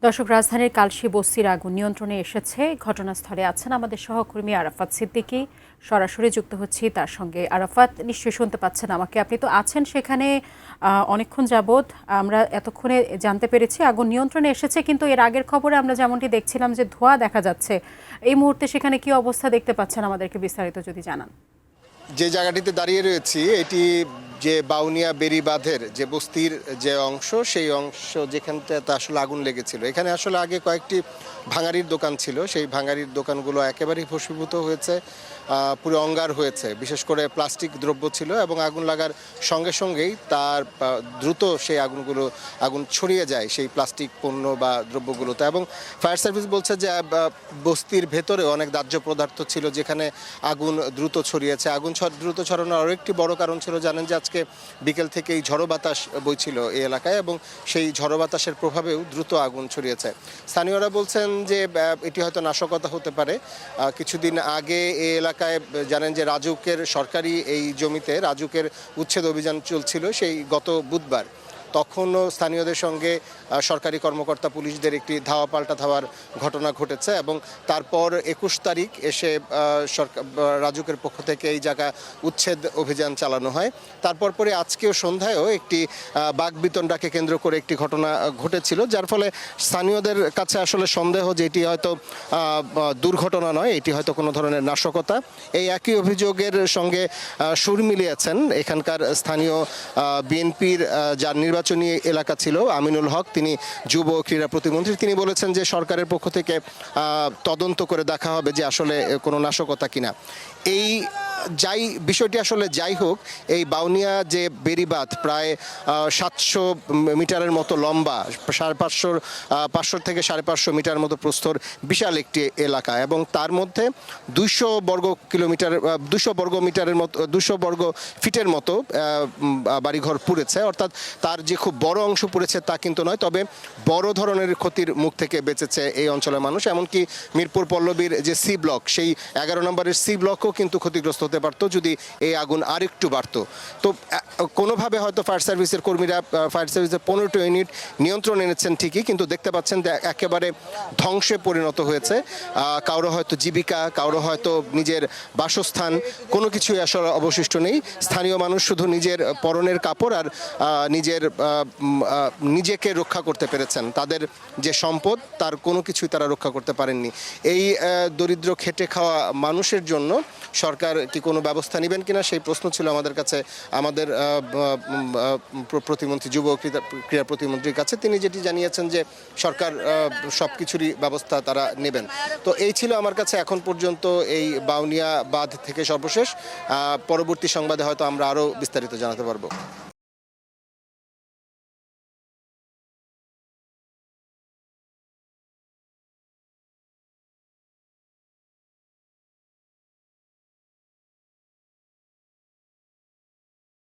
দর্শক, রাজধানীর কালশী বস্তির আগুন নিয়ন্ত্রণে এসেছে। ঘটনাস্থলে আছেন আমাদের সহকর্মী আরাফাত সিদ্দিকী। সরাসরি যুক্ত হচ্ছি তার সঙ্গে। আরাফাত, নিশ্চয়ই শুনতে পাচ্ছেন আমাকে? আপনি তো আছেন সেখানে অনেকক্ষণ যাবৎ। আমরা এতক্ষণে জানতে পেরেছি আগুন নিয়ন্ত্রণে এসেছে, কিন্তু এর আগের খবরে আমরা যেমনটি দেখছিলাম যে ধোঁয়া দেখা যাচ্ছে। এই মুহূর্তে সেখানে কি অবস্থা দেখতে পাচ্ছেন, আমাদেরকে বিস্তারিত যদি জানান। যে জায়গাটিতে দাঁড়িয়ে রয়েছি এটি যে বাউনিয়া বেড়িবাঁধের যে বস্তির যে অংশ, সেই অংশ যেখানটাতে আসলে আগুন লেগেছিল। এখানে আসলে আগে কয়েকটি ভাঙারির দোকান ছিল, সেই ভাঙারির দোকানগুলো একেবারেই ভস্মীভূত হয়েছে, পুরো অঙ্গার হয়েছে। বিশেষ করে প্লাস্টিক দ্রব্য ছিল এবং আগুন লাগার সঙ্গে সঙ্গেই তার দ্রুত সেই আগুন ছড়িয়ে যায় সেই প্লাস্টিক পণ্য বা দ্রব্যগুলোতে। এবং ফায়ার সার্ভিস বলছে যে বস্তির ভেতরে অনেক দাহ্য পদার্থ ছিল যেখানে আগুন দ্রুত ছড়িয়েছে। আগুন দ্রুত ছড়ানোর আরও একটি বড় কারণ ছিল, জানেন যে আজকে বিকেল থেকেই ঝড়ো বাতাস বইছিল এই এলাকায় এবং সেই ঝড়ো বাতাসের প্রভাবেও দ্রুত আগুন ছড়িয়েছে। স্থানীয়রা বলছেন যে এটি হয়তো নাশকতা হতে পারে। কিছুদিন আগে এই এলাকায় জানেন যে রাজুকের সরকারি এই জমিতে রাজুকের উচ্ছেদ অভিযান চলছিল সেই গত বুধবার। তখনও স্থানীয়দের সঙ্গে সরকারি কর্মকর্তা পুলিশদের একটি ধাওয়া পাল্টা ধাওয়ার ঘটনা ঘটেছে এবং তারপর 21 তারিখ এসে রাজুকের পক্ষ থেকে এই জায়গা উচ্ছেদ অভিযান চালানো হয়। তারপর পরে আজকেও সন্ধ্যায়ও একটি বাকবিতণ্ডাকে কেন্দ্র করে একটি ঘটনা ঘটেছিল, যার ফলে স্থানীয়দের কাছে আসলে সন্দেহ যে এটি হয়তো দুর্ঘটনা নয়, এটি হয়তো কোনো ধরনের নাশকতা। এই একই অভিযোগের সঙ্গে সুর মিলিয়েছেন এখানকার স্থানীয় বিএনপির যার নির্বাচনী এলাকা ছিল আমিনুল হক, তিনি যুব ক্রীড়া প্রতিমন্ত্রী। তিনি বলেছেন যে সরকারের পক্ষ থেকে তদন্ত করে দেখা হবে যে আসলে কোনো নাশকতা কিনা। এই বিষয়টি আসলে যাই হোক, এই বাউনিয়া যে বেড়িবাঁধ প্রায় 700 মিটারের মতো লম্বা, 550 থেকে 550 মিটার মতো প্রস্থর বিশাল একটি এলাকা এবং তার মধ্যে 200 বর্গ মিটারের মতো 200 বর্গ ফিটের মতো বাড়িঘর পুড়েছে। অর্থাৎ তার যে খুব বড় অংশ পুড়েছে তা কিন্তু নয়, তবে বড় ধরনের ক্ষতির মুখ থেকে বেঁচেছে এই অঞ্চলের মানুষ। এমনকি মিরপুর পল্লবীর যে সি ব্লক, সেই 11 নম্বরের সি ব্লকও কিন্তু ক্ষতিগ্রস্ত হতে পারত যদি এই আগুন আরেকটু বাড়তো। তো কোনোভাবে হয়তো ফায়ার সার্ভিসের কর্মীরা ফায়ার সার্ভিসের 15টি ইউনিট নিয়ন্ত্রণ এনেছেন ঠিকই, কিন্তু দেখতে পাচ্ছেন একেবারে ধ্বংসে পরিণত হয়েছে। কারো হয়তো জীবিকা, কারো হয়তো নিজের বাসস্থান, কোনো কিছুই আসলে অবশিষ্ট নেই। স্থানীয় মানুষ শুধু নিজের পরনের কাপড় আর নিজেকে রক্ষা করতে পেরেছেন। তাদের যে সম্পদ তার কোনো কিছুই তারা রক্ষা করতে পারেননি। এই দরিদ্র খেটে খাওয়া মানুষের জন্য সরকার কি কোনো ব্যবস্থা নেবেন কিনা সেই প্রশ্ন ছিল আমাদের কাছে, আমাদের প্রতিমন্ত্রী যুব ক্রীড়া প্রতিমন্ত্রীর কাছে। তিনি যেটি জানিয়েছেন যে সরকার সব কিছুরই ব্যবস্থা তারা নেবেন। তো এই ছিল আমার কাছে এখন পর্যন্ত এই বাউনিয়া বাঁধ থেকে সর্বশেষ। পরবর্তী সংবাদে হয়তো আমরা আরও বিস্তারিত জানাতে পারবো।